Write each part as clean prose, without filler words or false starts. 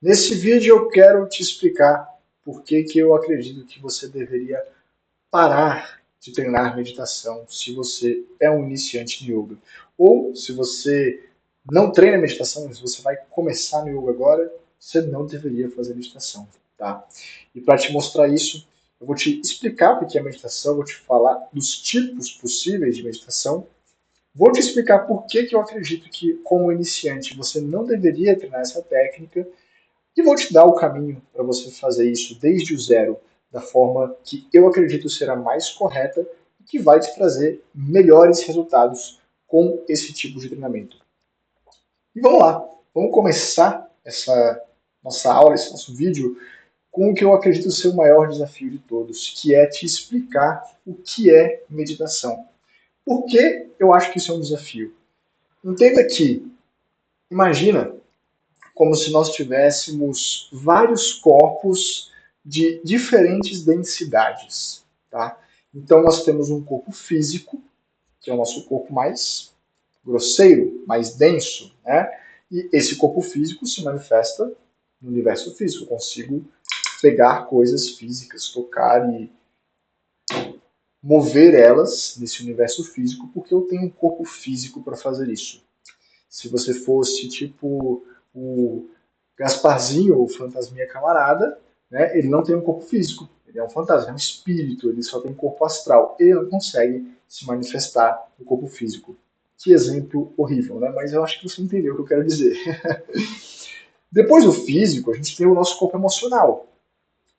Nesse vídeo eu quero te explicar por que que eu acredito que você deveria parar de treinar meditação se você é um iniciante de yoga. Ou se você não treina meditação, se você vai começar no yoga agora, você não deveria fazer meditação, tá? E para te mostrar isso, eu vou te explicar o que é meditação, vou te falar dos tipos possíveis de meditação, vou te explicar por que que eu acredito que, como iniciante, você não deveria treinar essa técnica e vou te dar o caminho para você fazer isso desde o zero, da forma que eu acredito ser a mais correta e que vai te trazer melhores resultados com esse tipo de treinamento. E vamos lá, vamos começar essa nossa aula, esse nosso vídeo, com o que eu acredito ser o maior desafio de todos, que é te explicar o que é meditação. Por que eu acho que isso é um desafio? Entenda que, imagina como se nós tivéssemos vários corpos de diferentes densidades. Tá? Então, nós temos um corpo físico, que é o nosso corpo mais grosseiro, mais denso, né? E esse corpo físico se manifesta no universo físico. Eu consigo pegar coisas físicas, tocar e mover elas nesse universo físico, porque eu tenho um corpo físico para fazer isso. Se você fosse tipo o Gasparzinho, o fantasminha camarada, né, ele não tem um corpo físico, ele é um fantasma, é um espírito, ele só tem corpo astral. Ele não consegue se manifestar no corpo físico. Que exemplo horrível, né? Mas eu acho que você entendeu o que eu quero dizer. Depois do físico, a gente tem o nosso corpo emocional.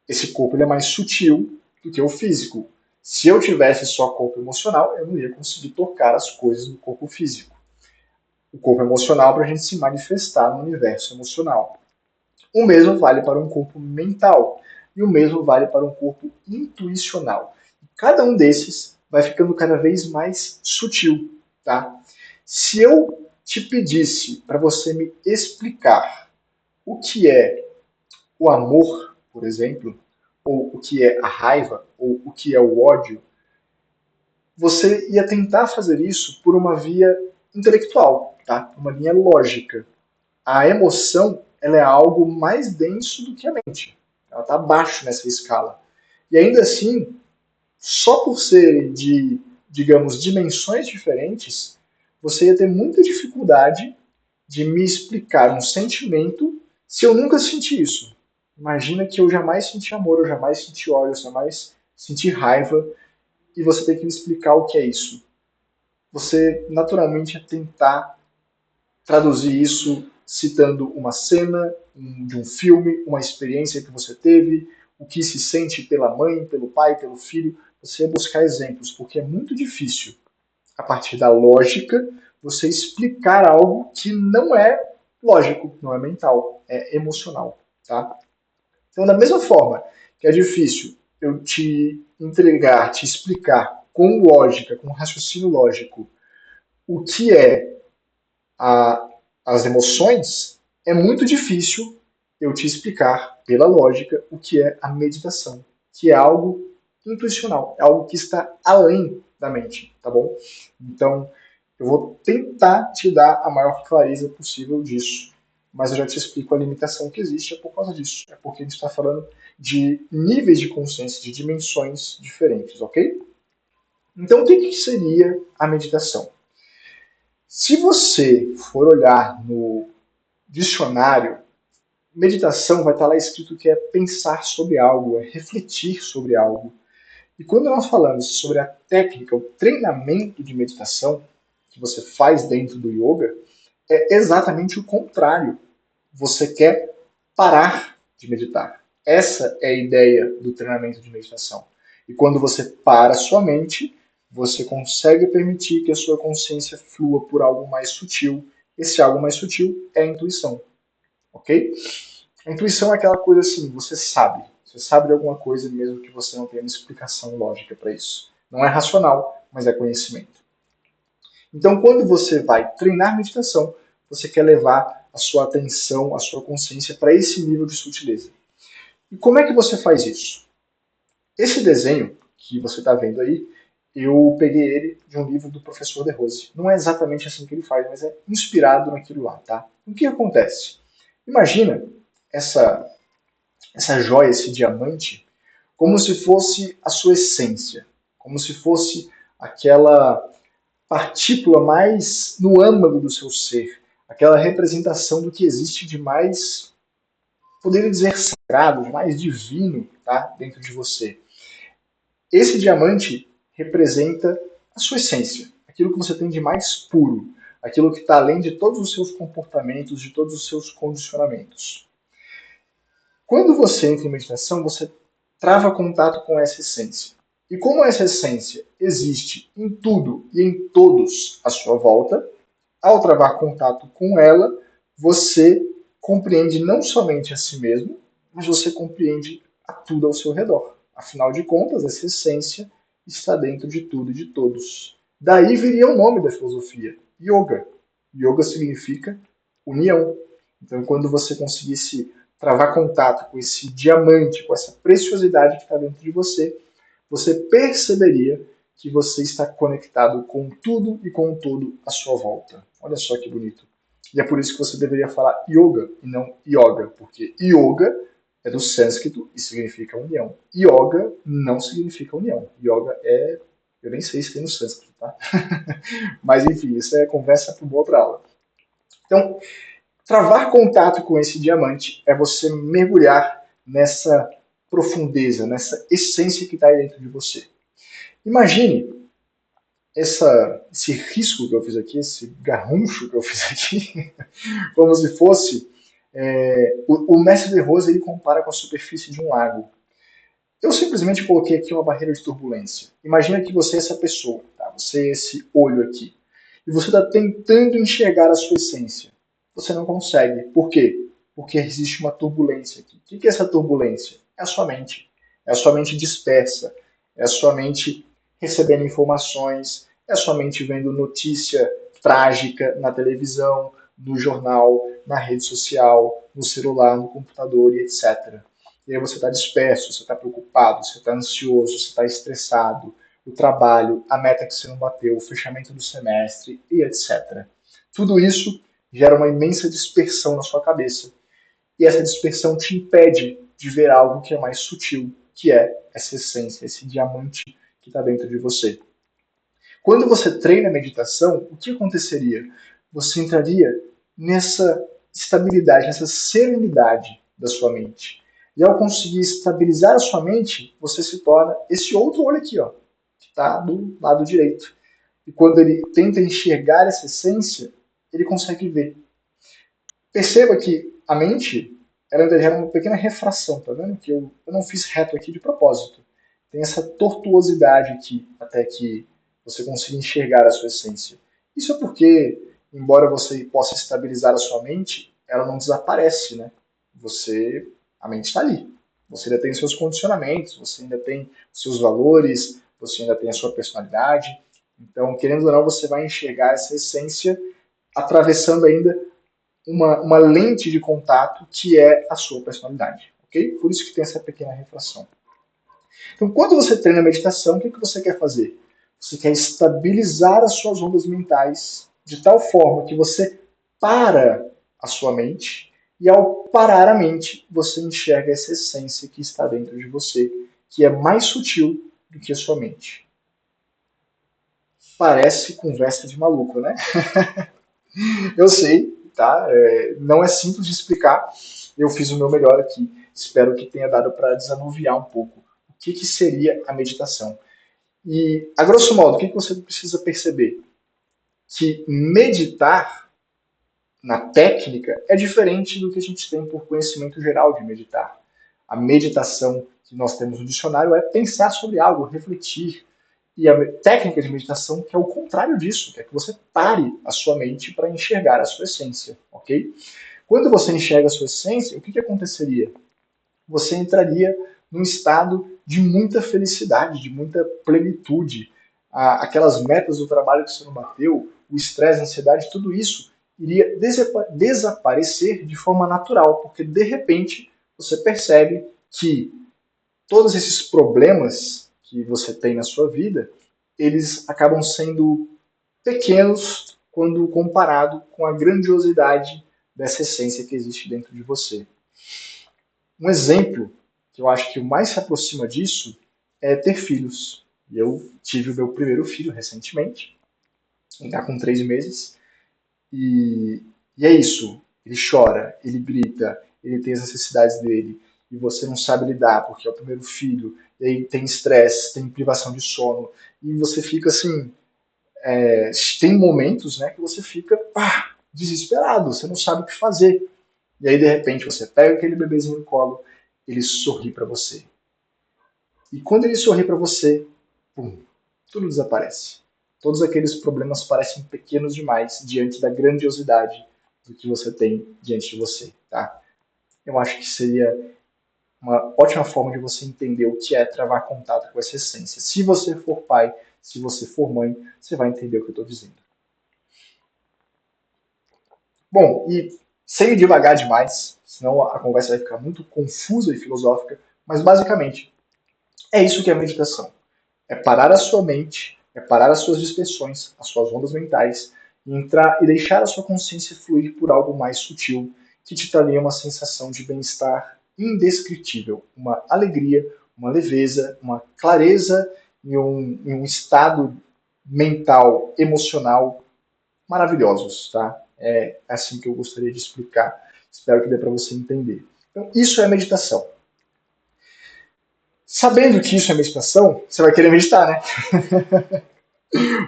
Esse corpo ele é mais sutil do que o físico. Se eu tivesse só corpo emocional, eu não ia conseguir tocar as coisas do corpo físico. O corpo emocional para a gente se manifestar no universo emocional. O mesmo vale para um corpo mental e o mesmo vale para um corpo intuicional. Cada um desses vai ficando cada vez mais sutil, tá? Se eu te pedisse para você me explicar o que é o amor, por exemplo, ou o que é a raiva, ou o que é o ódio, você ia tentar fazer isso por uma via intelectual, tá? Uma linha lógica. A emoção ela é algo mais denso do que a mente. Ela está abaixo nessa escala. E ainda assim, só por serem de, digamos, dimensões diferentes, você ia ter muita dificuldade de me explicar um sentimento se eu nunca senti isso. Imagina que eu jamais senti amor, eu jamais senti ódio, eu jamais senti raiva, e você tem que me explicar o que é isso. Você naturalmente ia tentar traduzir isso citando uma cena de um filme, uma experiência que você teve, o que se sente pela mãe, pelo pai, pelo filho. Você ia buscar exemplos, porque é muito difícil, a partir da lógica, você explicar algo que não é lógico, não é mental, é emocional. Tá? Então, da mesma forma que é difícil eu te entregar, te explicar com lógica, com raciocínio lógico, o que é a, as emoções, é muito difícil eu te explicar, pela lógica, o que é a meditação, que é algo intuicional, é algo que está além da mente, tá bom? Então, eu vou tentar te dar a maior clareza possível disso, mas eu já te explico a limitação que existe é por causa disso, é porque a gente está falando de níveis de consciência, de dimensões diferentes, ok? Então, o que seria a meditação? Se você for olhar no dicionário, meditação vai estar lá escrito que é pensar sobre algo, é refletir sobre algo. E quando nós falamos sobre a técnica, o treinamento de meditação que você faz dentro do yoga, é exatamente o contrário. Você quer parar de meditar. Essa é a ideia do treinamento de meditação. E quando você para a sua mente, você consegue permitir que a sua consciência flua por algo mais sutil. Esse algo mais sutil é a intuição, ok? A intuição é aquela coisa assim, você sabe de alguma coisa mesmo que você não tenha uma explicação lógica para isso. Não é racional, mas é conhecimento. Então, quando você vai treinar meditação, você quer levar a sua atenção, a sua consciência para esse nível de sutileza. E como é que você faz isso? Esse desenho que você está vendo aí, eu peguei ele de um livro do professor De Rose. Não é exatamente assim que ele faz, mas é inspirado naquilo lá, tá? O que acontece? Imagina essa, essa joia, esse diamante, como se fosse a sua essência, como se fosse aquela partícula mais no âmago do seu ser, aquela representação do que existe de mais, poderia dizer, sagrado, de mais divino, tá, dentro de você. Esse diamante representa a sua essência, aquilo que você tem de mais puro, aquilo que está além de todos os seus comportamentos, de todos os seus condicionamentos. Quando você entra em meditação, você trava contato com essa essência. E como essa essência existe em tudo e em todos à sua volta, ao travar contato com ela, você compreende não somente a si mesmo, mas você compreende a tudo ao seu redor. Afinal de contas, essa essência está dentro de tudo e de todos. Daí viria o nome da filosofia, Yoga. Yoga significa união. Então, quando você conseguisse travar contato com esse diamante, com essa preciosidade que está dentro de você, você perceberia que você está conectado com tudo e com todo à sua volta. Olha só que bonito. E é por isso que você deveria falar yoga e não yoga, porque yoga é do sânscrito e significa união. Yoga não significa união. Yoga é... eu nem sei se tem no sânscrito, tá? Mas enfim, isso é conversa para uma outra aula. Então, travar contato com esse diamante é você mergulhar nessa profundeza, nessa essência que está aí dentro de você. Imagine esse risco que eu fiz aqui, esse garruncho que eu fiz aqui, como se fosse o mestre de Rose, ele compara com a superfície de um lago. Eu simplesmente coloquei aqui uma barreira de turbulência. Imagina que você é essa pessoa, tá? Você é esse olho aqui. E você está tentando enxergar a sua essência. Você não consegue. Por quê? Porque existe uma turbulência aqui. O que é essa turbulência? É a sua mente. É a sua mente dispersa. É a sua mente recebendo informações. É a sua mente vendo notícia trágica na televisão, no jornal, na rede social, no celular, no computador e etc. E aí você está disperso, você está preocupado, você está ansioso, você está estressado, o trabalho, a meta que você não bateu, o fechamento do semestre e etc. Tudo isso gera uma imensa dispersão na sua cabeça. E essa dispersão te impede de ver algo que é mais sutil, que é essa essência, esse diamante que está dentro de você. Quando você treina a meditação, o que aconteceria? Você entraria nessa estabilidade, nessa serenidade da sua mente. E ao conseguir estabilizar a sua mente, você se torna esse outro olho aqui, ó, que está do lado direito. E quando ele tenta enxergar essa essência, ele consegue ver. Perceba que a mente, ela ainda gera uma pequena refração, tá vendo? Que eu não fiz reto aqui de propósito. Tem essa tortuosidade aqui, até que você consiga enxergar a sua essência. Isso é porque, embora você possa estabilizar a sua mente, ela não desaparece, né? A mente está ali. Você ainda tem os seus condicionamentos, você ainda tem os seus valores, você ainda tem a sua personalidade. Então, querendo ou não, você vai enxergar essa essência atravessando ainda uma lente de contato que é a sua personalidade. Ok? Por isso que tem essa pequena refração. Então, quando você treina a meditação, o que você quer fazer? Você quer estabilizar as suas ondas mentais de tal forma que você para a sua mente e ao parar a mente, você enxerga essa essência que está dentro de você, que é mais sutil do que a sua mente. Parece conversa de maluco, né? Eu sei, tá? Não é simples de explicar. Eu fiz o meu melhor aqui. Espero que tenha dado para desanuviar um pouco o que seria a meditação. E, a grosso modo, o que você precisa perceber? Que meditar na técnica é diferente do que a gente tem por conhecimento geral de meditar. A meditação que nós temos no dicionário é pensar sobre algo, refletir. E a técnica de meditação que é o contrário disso, que é que você pare a sua mente para enxergar a sua essência, ok? Quando você enxerga a sua essência, o que aconteceria? Você entraria num estado de muita felicidade, de muita plenitude. Aquelas metas do trabalho que você não bateu, o estresse, a ansiedade, tudo isso iria desaparecer de forma natural, porque de repente você percebe que todos esses problemas que você tem na sua vida, eles acabam sendo pequenos quando comparado com a grandiosidade dessa essência que existe dentro de você. Um exemplo que eu acho que o mais se aproxima disso é ter filhos. Eu tive o meu primeiro filho recentemente, ele está com 3 meses, e, e é isso. Ele chora, ele grita, ele tem as necessidades dele, e você não sabe lidar, porque é o primeiro filho, e aí tem estresse, tem privação de sono, e você fica assim, tem momentos, né, que você fica desesperado, você não sabe o que fazer. E aí, de repente, você pega aquele bebezinho no colo, ele sorri para você. E quando ele sorri para você, pum, tudo desaparece. Todos aqueles problemas parecem pequenos demais diante da grandiosidade do que você tem diante de você, tá? Eu acho que seria uma ótima forma de você entender o que é travar contato com essa essência. Se você for pai, se você for mãe, você vai entender o que eu estou dizendo. Bom, e sem me devagar demais, senão a conversa vai ficar muito confusa e filosófica, mas basicamente é isso que é meditação. É parar a sua mente, é parar as suas dispersões, as suas ondas mentais, e entrar e deixar a sua consciência fluir por algo mais sutil, que te traria uma sensação de bem-estar indescritível, uma alegria, uma leveza, uma clareza e um estado mental, emocional maravilhosos, tá? É assim que eu gostaria de explicar. Espero que dê para você entender. Então, isso é meditação. Sabendo que isso é meditação, você vai querer meditar, né?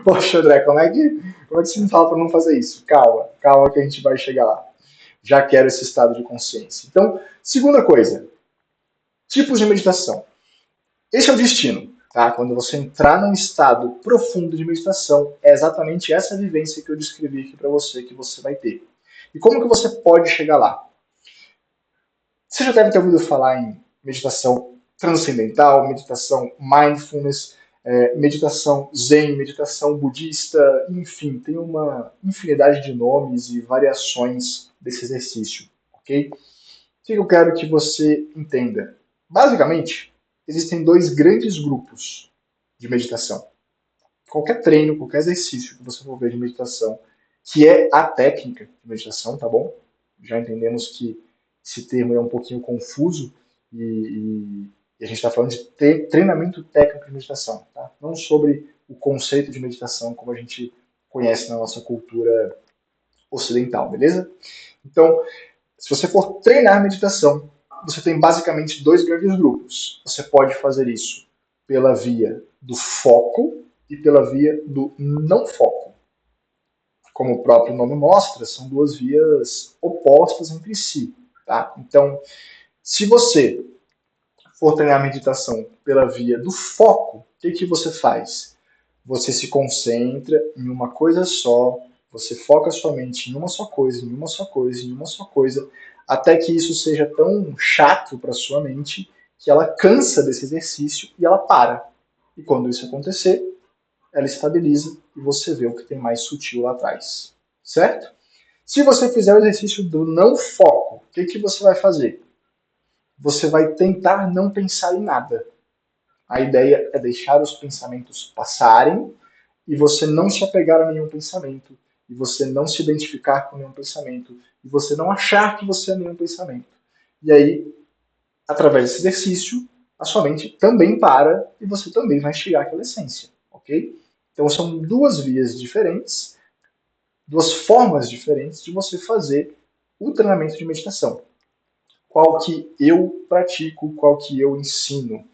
Poxa, André, como é que você me fala para não fazer isso? Calma, calma que a gente vai chegar lá. Já quero esse estado de consciência. Então, segunda coisa, tipos de meditação. Esse é o destino, tá? Quando você entrar num estado profundo de meditação, é exatamente essa vivência que eu descrevi aqui para você que você vai ter. E como que você pode chegar lá? Você já deve ter ouvido falar em meditação transcendental, meditação mindfulness, meditação zen, meditação budista, enfim, tem uma infinidade de nomes e variações desse exercício, ok? O que eu quero que você entenda? Basicamente, existem dois grandes grupos de meditação. Qualquer treino, qualquer exercício que você for ver de meditação, que é a técnica de meditação, tá bom? Já entendemos que esse termo é um pouquinho confuso e a gente está falando de treinamento técnico de meditação, tá? Não sobre o conceito de meditação como a gente conhece na nossa cultura ocidental, beleza? Então, se você for treinar meditação, você tem basicamente dois grandes grupos. Você pode fazer isso pela via do foco e pela via do não foco. Como o próprio nome mostra, são duas vias opostas entre si. Tá? Então, se você for treinar meditação pela via do foco, o que você faz? Você se concentra em uma coisa só, você foca sua mente em uma só coisa, em uma só coisa, em uma só coisa, até que isso seja tão chato para sua mente que ela cansa desse exercício e ela para. E quando isso acontecer, ela estabiliza e você vê o que tem mais sutil lá atrás. Certo? Se você fizer o exercício do não foco, o que você vai fazer? Você vai tentar não pensar em nada. A ideia é deixar os pensamentos passarem e você não se apegar a nenhum pensamento, e você não se identificar com nenhum pensamento, e você não achar que você é nenhum pensamento. E aí, através desse exercício, a sua mente também para e você também vai chegar àquela essência, ok? Então são duas vias diferentes, duas formas diferentes de você fazer o treinamento de meditação. Qual que eu pratico, qual que eu ensino?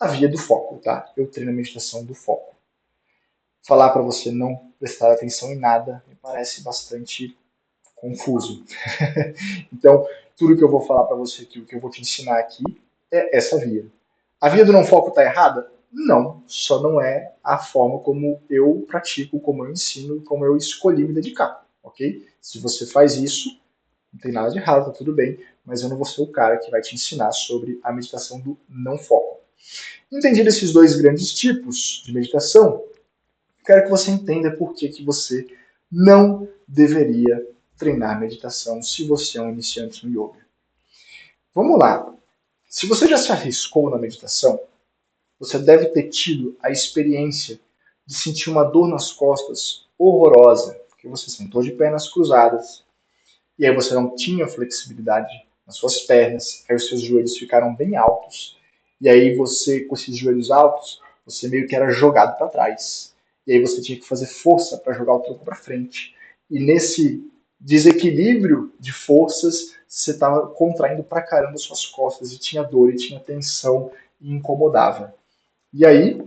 A via do foco, tá? Eu treino a meditação do foco. Falar para você não prestar atenção em nada me parece bastante confuso. Então, tudo que eu vou falar para você aqui, o que eu vou te ensinar aqui, é essa via. A via do não foco está errada? Não, só não é a forma como eu pratico, como eu ensino, como eu escolhi me dedicar, ok? Se você faz isso, não tem nada de errado, tá tudo bem, mas eu não vou ser o cara que vai te ensinar sobre a meditação do não foco. Entendido esses dois grandes tipos de meditação, quero que você entenda por que você não deveria treinar meditação se você é um iniciante no yoga. Vamos lá. Se você já se arriscou na meditação, você deve ter tido a experiência de sentir uma dor nas costas horrorosa, porque você sentou de pernas cruzadas e aí você não tinha flexibilidade nas suas pernas, aí os seus joelhos ficaram bem altos, e aí você, com esses joelhos altos, você meio que era jogado para trás. E aí você tinha que fazer força para jogar o tronco para frente. E nesse desequilíbrio de forças, você estava contraindo pra caramba suas costas e tinha dor e tinha tensão e incomodava. E aí,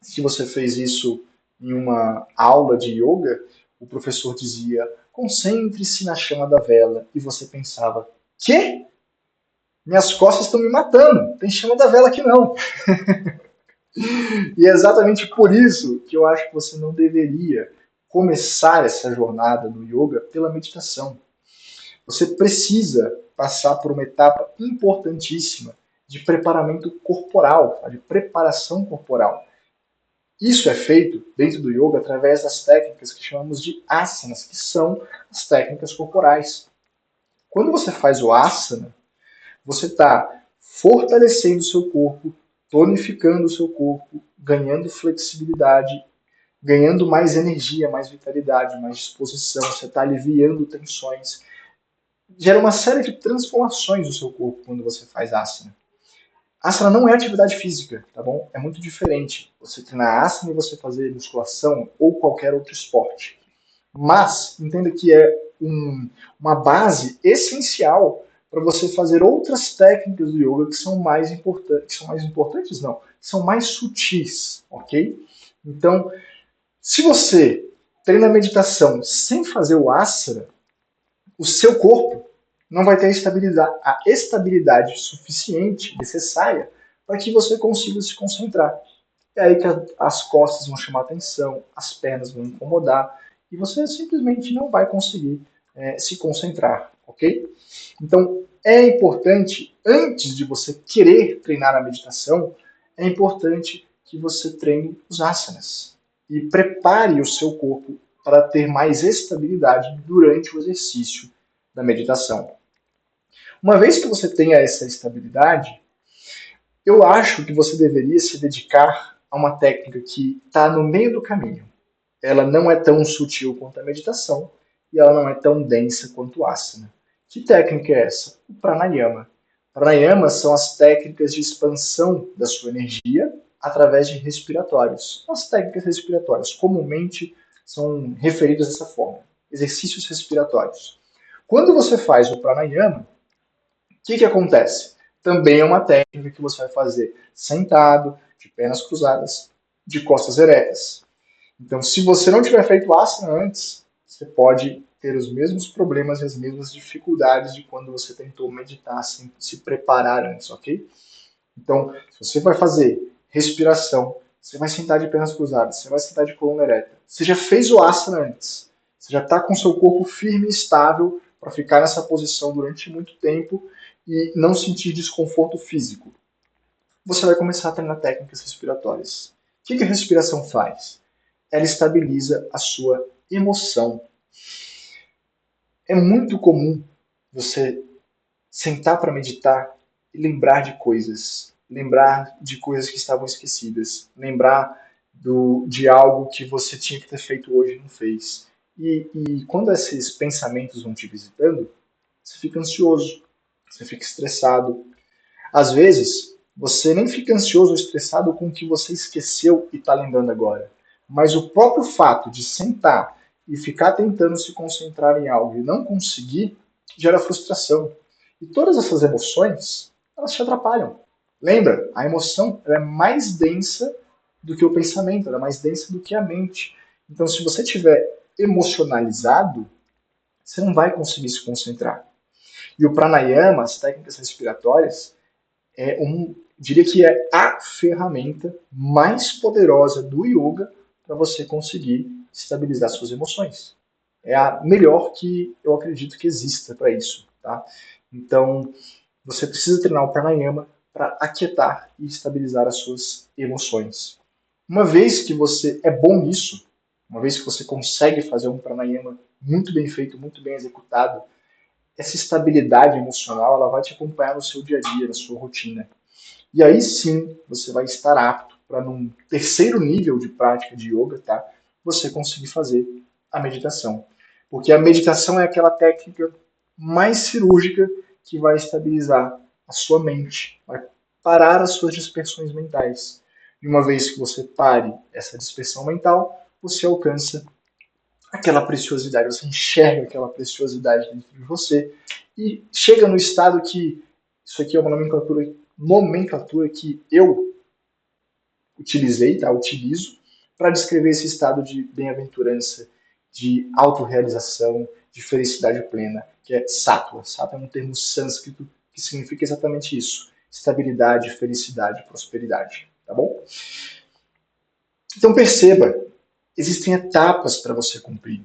se você fez isso em uma aula de yoga, o professor dizia: concentre-se na chama da vela. E você pensava: quê? Minhas costas estão me matando. Tem chama da vela aqui não. E é exatamente por isso que eu acho que você não deveria começar essa jornada no yoga pela meditação. Você precisa passar por uma etapa importantíssima de preparamento corporal, de preparação corporal. Isso é feito dentro do yoga através das técnicas que chamamos de asanas, que são as técnicas corporais. Quando você faz o asana, você está fortalecendo o seu corpo, tonificando o seu corpo, ganhando flexibilidade, ganhando mais energia, mais vitalidade, mais disposição, você está aliviando tensões. Gera uma série de transformações no seu corpo quando você faz asana. Asana não é atividade física, tá bom? É muito diferente você treinar asana e você fazer musculação ou qualquer outro esporte. Mas entenda que é uma base essencial para você fazer outras técnicas do yoga que são mais importantes, não, que são mais sutis, ok? Então, se você treina meditação sem fazer o asana, o seu corpo não vai ter a estabilidade suficiente, necessária, para que você consiga se concentrar. É aí que as costas vão chamar atenção, as pernas vão incomodar, e você simplesmente não vai conseguir se concentrar, ok? Então, é importante, antes de você querer treinar a meditação, é importante que você treine os asanas e prepare o seu corpo para ter mais estabilidade durante o exercício da meditação. Uma vez que você tenha essa estabilidade, eu acho que você deveria se dedicar a uma técnica que está no meio do caminho. Ela não é tão sutil quanto a meditação e ela não é tão densa quanto o asana. Que técnica é essa? O pranayama. Pranayama são as técnicas de expansão da sua energia através de respiratórios. As técnicas respiratórias comumente são referidas dessa forma. Exercícios respiratórios. Quando você faz o pranayama, o que acontece? Também é uma técnica que você vai fazer sentado, de pernas cruzadas, de costas eretas. Então, se você não tiver feito asana antes, você pode ter os mesmos problemas e as mesmas dificuldades de quando você tentou meditar sem se preparar antes, ok? Então, se você vai fazer respiração, você vai sentar de pernas cruzadas, você vai sentar de coluna ereta. Você já fez o asana antes. Você já está com seu corpo firme e estável para ficar nessa posição durante muito tempo e não sentir desconforto físico. Você vai começar a treinar técnicas respiratórias. O que a respiração faz? Ela estabiliza a sua emoção. É muito comum você sentar para meditar e lembrar de coisas que estavam esquecidas, lembrar de algo que você tinha que ter feito hoje e não fez. E quando esses pensamentos vão te visitando, você fica ansioso, você fica estressado. Às vezes, você nem fica ansioso ou estressado com o que você esqueceu e está lembrando agora. Mas o próprio fato de sentar e ficar tentando se concentrar em algo e não conseguir gera frustração. E todas essas emoções, elas te atrapalham. Lembra, a emoção é mais densa do que o pensamento, ela é mais densa do que a mente. Então, se você estiver emocionalizado, você não vai conseguir se concentrar. E o pranayama, as técnicas respiratórias, diria que é a ferramenta mais poderosa do yoga para você conseguir estabilizar suas emoções. É a melhor que eu acredito que exista para isso, tá? Então, você precisa treinar o pranayama para aquietar e estabilizar as suas emoções. Uma vez que você é bom nisso, uma vez que você consegue fazer um pranayama muito bem feito, muito bem executado, essa estabilidade emocional ela vai te acompanhar no seu dia a dia, na sua rotina. E aí sim você vai estar apto para, num terceiro nível de prática de yoga, tá? Você conseguir fazer a meditação. Porque a meditação é aquela técnica mais cirúrgica que vai estabilizar a sua mente, vai parar as suas dispersões mentais. E uma vez que você pare essa dispersão mental, você alcança aquela preciosidade, você enxerga aquela preciosidade dentro de você e chega no estado que, isso aqui é uma nomenclatura que eu utilizei, tá? Utilizo, para descrever esse estado de bem-aventurança, de autorrealização, de felicidade plena, que é sattva. Sattva é um termo sânscrito que significa exatamente isso: estabilidade, felicidade, prosperidade. Tá bom? Então perceba, existem etapas para você cumprir.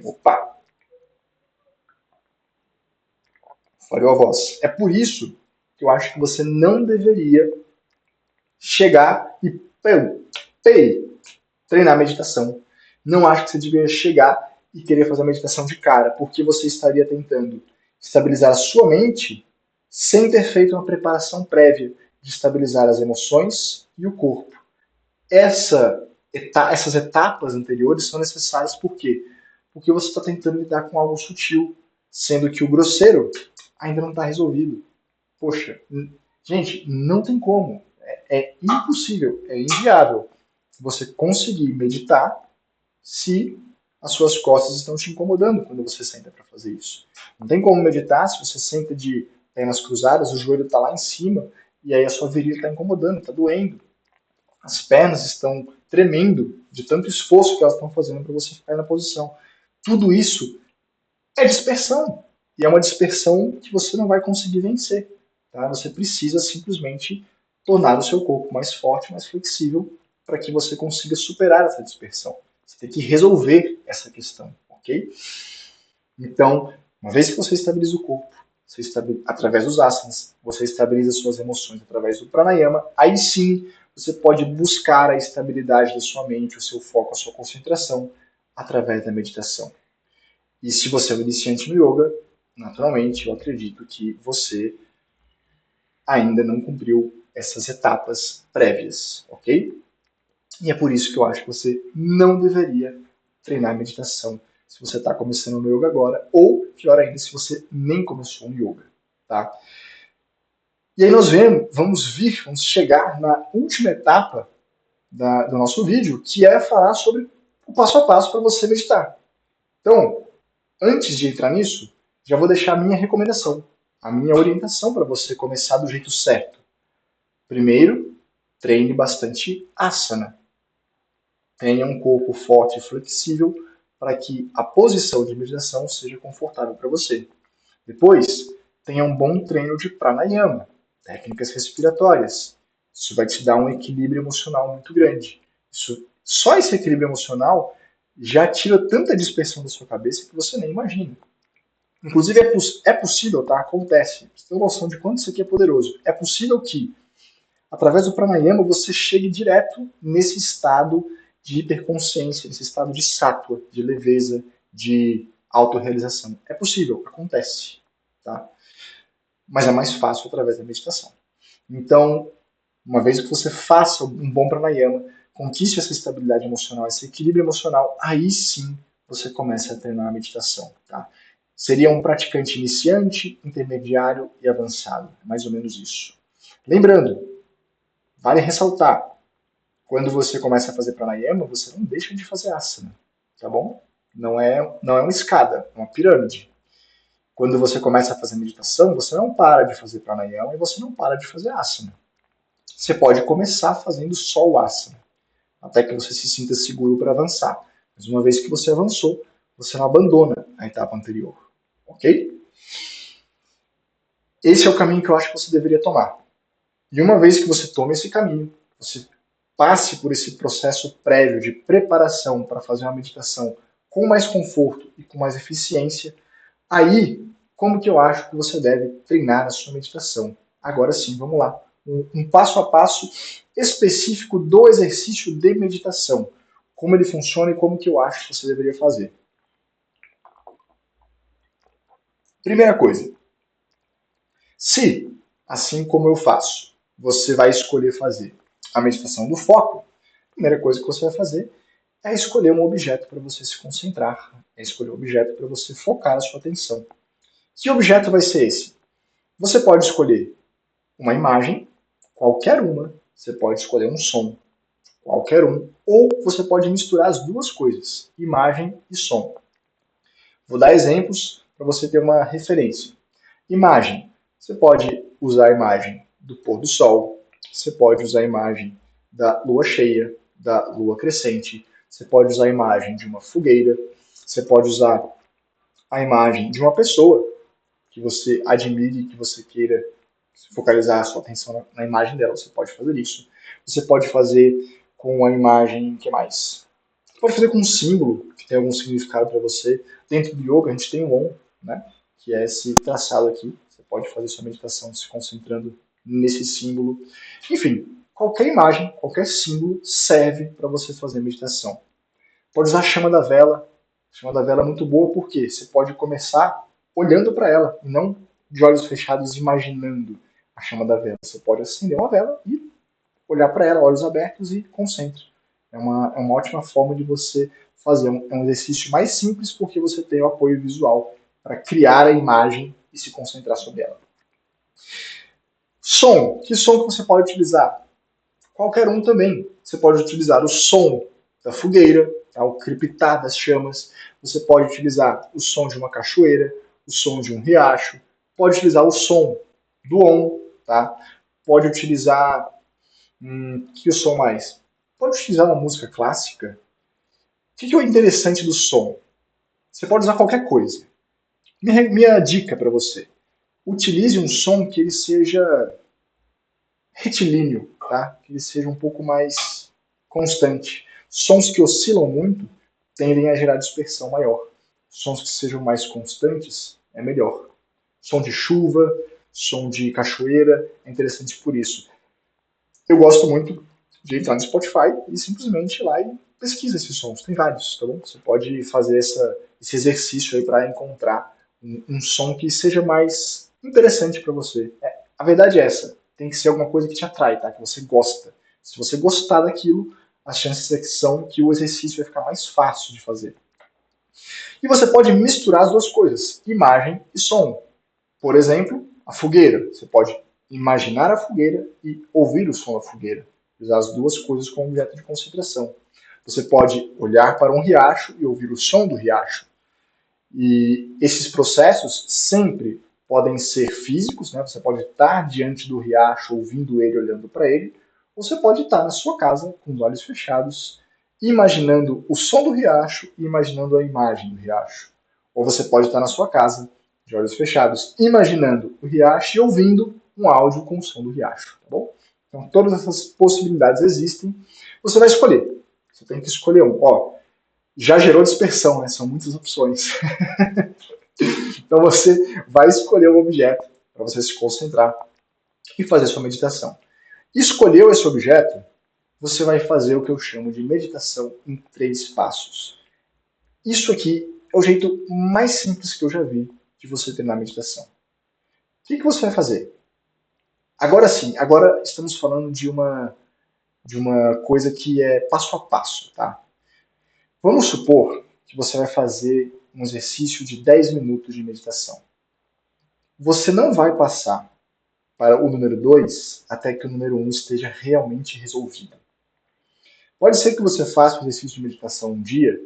Opa! Falhou a voz. É por isso que eu acho que você não deveria chegar e treinar a meditação. Não acho que você deveria chegar e querer fazer a meditação de cara, porque você estaria tentando estabilizar a sua mente sem ter feito uma preparação prévia de estabilizar as emoções e o corpo. Essas etapas anteriores são necessárias por quê? Porque você está tentando lidar com algo sutil, sendo que o grosseiro ainda não está resolvido. Poxa, gente, não tem como. É impossível, é inviável você conseguir meditar se as suas costas estão te incomodando quando você senta para fazer isso. Não tem como meditar se você senta de pernas cruzadas, o joelho está lá em cima e aí a sua virilha está incomodando, está doendo. As pernas estão tremendo de tanto esforço que elas estão fazendo para você ficar na posição. Tudo isso é dispersão. E é uma dispersão que você não vai conseguir vencer. Tá? Você precisa simplesmente tornar o seu corpo mais forte, mais flexível, para que você consiga superar essa dispersão. Você tem que resolver essa questão, ok? Então, uma vez que você estabiliza o corpo, através dos asanas, você estabiliza suas emoções através do pranayama, aí sim você pode buscar a estabilidade da sua mente, o seu foco, a sua concentração, através da meditação. E se você é um iniciante no yoga, naturalmente, eu acredito que você ainda não cumpriu essas etapas prévias, ok? E é por isso que eu acho que você não deveria treinar meditação se você está começando no yoga agora, ou, pior ainda, se você nem começou no yoga, tá? E aí vamos chegar na última etapa do nosso vídeo, que é falar sobre o passo a passo para você meditar. Então, antes de entrar nisso, já vou deixar a minha recomendação, a minha orientação para você começar do jeito certo. Primeiro, treine bastante asana. Tenha um corpo forte e flexível para que a posição de meditação seja confortável para você. Depois, tenha um bom treino de pranayama, técnicas respiratórias. Isso vai te dar um equilíbrio emocional muito grande. Só esse equilíbrio emocional já tira tanta dispersão da sua cabeça que você nem imagina. Inclusive, é possível, tá? Acontece. Você tem noção de quanto isso aqui é poderoso. É possível que, através do pranayama, você chegue direto nesse estado de hiperconsciência, nesse estado de sattva, de leveza, de autorrealização. É possível, acontece. Tá? Mas é mais fácil através da meditação. Então, uma vez que você faça um bom pranayama, conquiste essa estabilidade emocional, esse equilíbrio emocional, aí sim você começa a treinar a meditação. Tá? Seria um praticante iniciante, intermediário e avançado. É mais ou menos isso. Lembrando, vale ressaltar, quando você começa a fazer pranayama, você não deixa de fazer asana, tá bom? Não é uma escada, é uma pirâmide. Quando você começa a fazer meditação, você não para de fazer pranayama e você não para de fazer asana. Você pode começar fazendo só o asana, até que você se sinta seguro para avançar. Mas uma vez que você avançou, você não abandona a etapa anterior, ok? Esse é o caminho que eu acho que você deveria tomar. E uma vez que você tome esse caminho, você passe por esse processo prévio de preparação para fazer uma meditação com mais conforto e com mais eficiência, aí, como que eu acho que você deve treinar a sua meditação? Agora sim, vamos lá. Um passo a passo específico do exercício de meditação. Como ele funciona e como que eu acho que você deveria fazer. Primeira coisa, se, assim como eu faço, você vai escolher fazer a meditação do foco, a primeira coisa que você vai fazer é escolher um objeto para você se concentrar, é escolher um objeto para você focar a sua atenção. Que objeto vai ser esse? Você pode escolher uma imagem, qualquer uma, você pode escolher um som, qualquer um, ou você pode misturar as duas coisas, imagem e som. Vou dar exemplos para você ter uma referência. Imagem. Você pode usar a imagem do pôr do sol, você pode usar a imagem da lua cheia, da lua crescente, você pode usar a imagem de uma fogueira, você pode usar a imagem de uma pessoa que você admire, que você queira focalizar a sua atenção na imagem dela, você pode fazer isso. Você pode fazer com a imagem, o que mais? Você pode fazer com um símbolo que tem algum significado para você. Dentro do yoga a gente tem o Om, né? Que é esse traçado aqui. Você pode fazer sua meditação se concentrando nesse símbolo. Enfim, qualquer imagem, qualquer símbolo serve para você fazer meditação. Pode usar a chama da vela. A chama da vela é muito boa porque você pode começar olhando para ela, e não de olhos fechados imaginando a chama da vela. Você pode acender uma vela e olhar para ela, olhos abertos e concentre. É uma ótima forma de você fazer. É um exercício mais simples porque você tem o apoio visual para criar a imagem e se concentrar sobre ela. Som. Que som que você pode utilizar? Qualquer um também. Você pode utilizar o som da fogueira, o crepitar das chamas. Você pode utilizar o som de uma cachoeira, o som de um riacho. Pode utilizar o som do Om, tá? Pode utilizar que som mais? Pode utilizar uma música clássica. O que é o interessante do som? Você pode usar qualquer coisa. Minha dica para você: utilize um som que ele seja retilíneo, tá? Que ele seja um pouco mais constante. Sons que oscilam muito tendem a gerar dispersão maior. Sons que sejam mais constantes é melhor. Som de chuva, som de cachoeira é interessante por isso. Eu gosto muito de entrar no Spotify e simplesmente ir lá e pesquisa esses sons. Tem vários, tá bom? Você pode fazer esse exercício aí para encontrar um som que seja mais interessante para você. A verdade é essa. Tem que ser alguma coisa que te atrai, tá? Que você gosta. Se você gostar daquilo, as chances são que o exercício vai ficar mais fácil de fazer. E você pode misturar as duas coisas, imagem e som. Por exemplo, a fogueira. Você pode imaginar a fogueira e ouvir o som da fogueira. Usar as duas coisas como objeto de concentração. Você pode olhar para um riacho e ouvir o som do riacho. E esses processos sempre podem ser físicos, né? Você pode estar diante do riacho, ouvindo ele, olhando para ele, ou você pode estar na sua casa, com os olhos fechados, imaginando o som do riacho e imaginando a imagem do riacho. Ou você pode estar na sua casa, de olhos fechados, imaginando o riacho e ouvindo um áudio com o som do riacho, tá bom? Então todas essas possibilidades existem. Você vai escolher. Você tem que escolher um. Ó, já gerou dispersão, né? São muitas opções. Então você vai escolher um objeto para você se concentrar e fazer sua meditação. Escolheu esse objeto, você vai fazer o que eu chamo de meditação em 3 passos. Isso aqui é o jeito mais simples que eu já vi de você treinar a meditação. O que você vai fazer? Agora sim, agora estamos falando de uma coisa que é passo a passo, tá? Vamos supor que você vai fazer um exercício de 10 minutos de meditação. Você não vai passar para o número 2 até que o número 1 esteja realmente resolvido. Pode ser que você faça o exercício de meditação um dia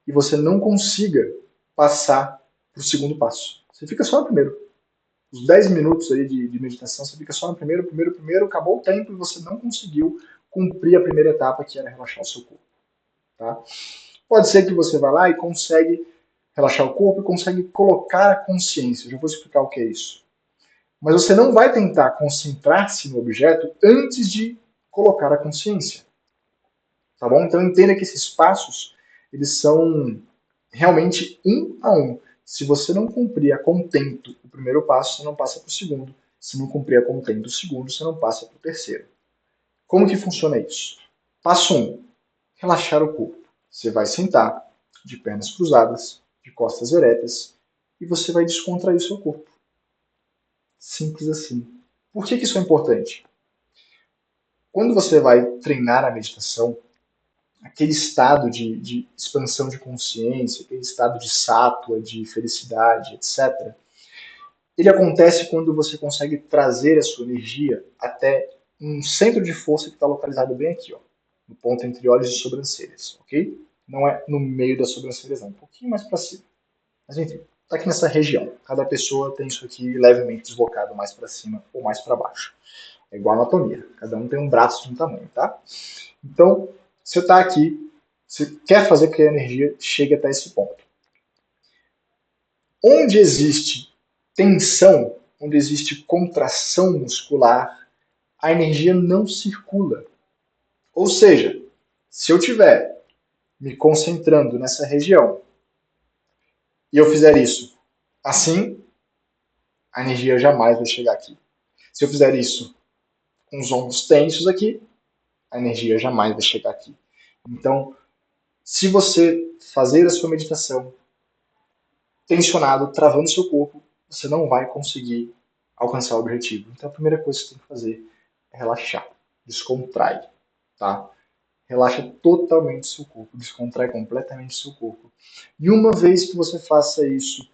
e você não consiga passar para o segundo passo. Você fica só no primeiro. Os 10 minutos aí de meditação, você fica só no primeiro, acabou o tempo e você não conseguiu cumprir a primeira etapa, que era relaxar o seu corpo. Tá? Pode ser que você vá lá e consegue relaxar o corpo e consegue colocar a consciência. Eu já vou explicar o que é isso. Mas você não vai tentar concentrar-se no objeto antes de colocar a consciência. Tá bom? Então entenda que esses passos, eles são realmente um a um. Se você não cumprir a contento o primeiro passo, você não passa para o segundo. Se não cumprir a contento o segundo, você não passa para o terceiro. Como que funciona isso? Passo 1. Relaxar o corpo. Você vai sentar de pernas cruzadas, de costas eretas, e você vai descontrair o seu corpo. Simples assim. Por que isso é importante? Quando você vai treinar a meditação, aquele estado de expansão de consciência, aquele estado de sátua, de felicidade, etc., Ele acontece quando você consegue trazer a sua energia até um centro de força que está localizado bem aqui, ó, no ponto entre olhos e sobrancelhas, ok? Não é no meio das sobrancelhas, não, um pouquinho mais para cima. Mas enfim, está aqui nessa região. Cada pessoa tem isso aqui levemente deslocado mais para cima ou mais para baixo. É igual a anatomia. Cada um tem um braço de um tamanho, tá? Então, você está aqui, você quer fazer que a energia chegue até esse ponto. Onde existe tensão, onde existe contração muscular, a energia não circula. Ou seja, se eu estiver me concentrando nessa região e eu fizer isso assim, a energia jamais vai chegar aqui. Se eu fizer isso com os ombros tensos aqui, a energia jamais vai chegar aqui. Então, se você fazer a sua meditação tensionado, travando seu corpo, você não vai conseguir alcançar o objetivo. Então, a primeira coisa que você tem que fazer é relaxar, descontrai, tá? Relaxa totalmente seu corpo, descontrai completamente seu corpo. E uma vez que você faça isso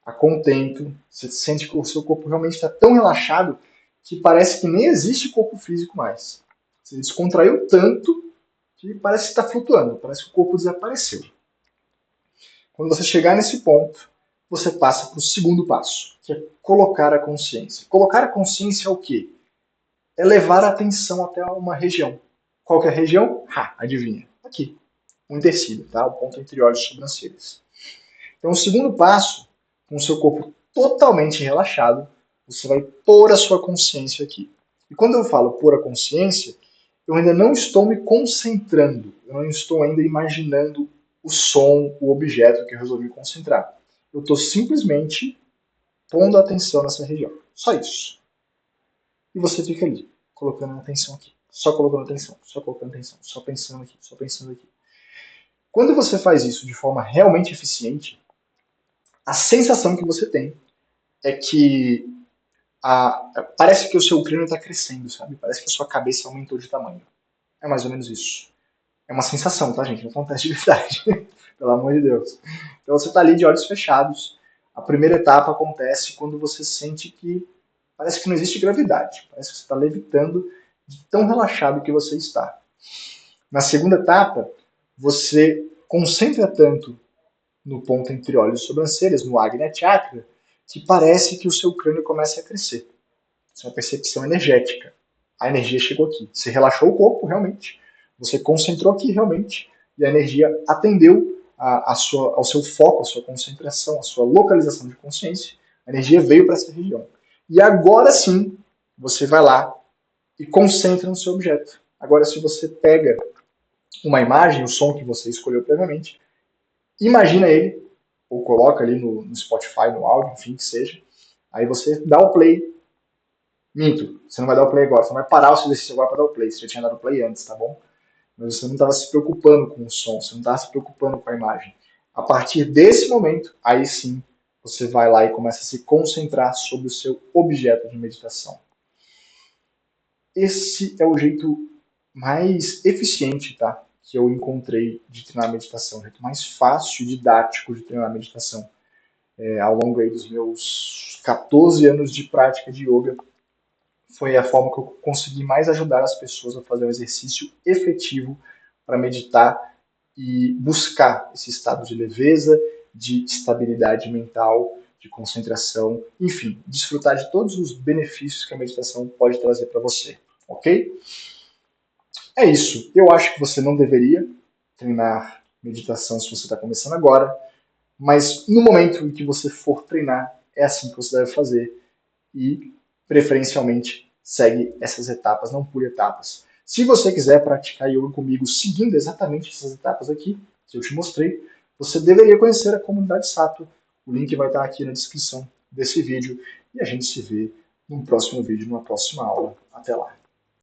a contento, você sente que o seu corpo realmente está tão relaxado que parece que nem existe corpo físico mais. Você descontraiu tanto que parece que está flutuando, parece que o corpo desapareceu. Quando você chegar nesse ponto, você passa para o segundo passo, que é colocar a consciência. Colocar a consciência é o quê? É levar a atenção até uma região. Qual que é a região? Adivinha. Aqui. O intercílio, tá? O ponto entre olhos e sobrancelhas. Então, o segundo passo, com o seu corpo totalmente relaxado, você vai pôr a sua consciência aqui. E quando eu falo pôr a consciência, eu ainda não estou me concentrando, eu não estou ainda imaginando o som, o objeto que eu resolvi concentrar. Eu estou simplesmente pondo atenção nessa região. Só isso. E você fica ali, colocando atenção aqui. Só colocando atenção, só colocando atenção, só pensando aqui, só pensando aqui. Quando você faz isso de forma realmente eficiente, a sensação que você tem é que parece que o seu crânio está crescendo, sabe? Parece que a sua cabeça aumentou de tamanho. É mais ou menos isso. É uma sensação, tá, gente? Não acontece de verdade. Pelo amor de Deus. Então você está ali de olhos fechados. A primeira etapa acontece quando você sente que parece que não existe gravidade. Parece que você está levitando de tão relaxado que você está. Na segunda etapa, você concentra tanto no ponto entre olhos e sobrancelhas, no Agnya Chakra, que parece que o seu crânio começa a crescer. Isso é uma percepção energética. A energia chegou aqui. Você relaxou o corpo, realmente. Você concentrou aqui, realmente. E a energia atendeu ao seu foco, a sua concentração, a sua localização de consciência. A energia veio para essa região. E agora sim, você vai lá e concentra no seu objeto. Agora, se você pega uma imagem, o som que você escolheu previamente, imagina ele, ou coloca ali no Spotify, no áudio, enfim, que seja. Aí você dá o play. Minto, você não vai dar o play agora, você não vai parar o seu exercício agora para dar o play, você já tinha dado o play antes, tá bom? Mas você não estava se preocupando com o som, você não estava se preocupando com a imagem. A partir desse momento, aí sim, você vai lá e começa a se concentrar sobre o seu objeto de meditação. Esse é o jeito mais eficiente, tá? Que eu encontrei de treinar a meditação, o jeito mais fácil e didático de treinar a meditação. Ao longo aí dos meus 14 anos de prática de yoga, foi a forma que eu consegui mais ajudar as pessoas a fazer um exercício efetivo para meditar e buscar esse estado de leveza, de estabilidade mental, de concentração, enfim, desfrutar de todos os benefícios que a meditação pode trazer para você, ok? É isso. Eu acho que você não deveria treinar meditação se você está começando agora, mas no momento em que você for treinar, é assim que você deve fazer e, preferencialmente, segue essas etapas, não pule etapas. Se você quiser praticar yoga comigo seguindo exatamente essas etapas aqui, que eu te mostrei, você deveria conhecer a comunidade Sattva. O link vai estar aqui na descrição desse vídeo e a gente se vê num próximo vídeo, numa próxima aula. Até lá!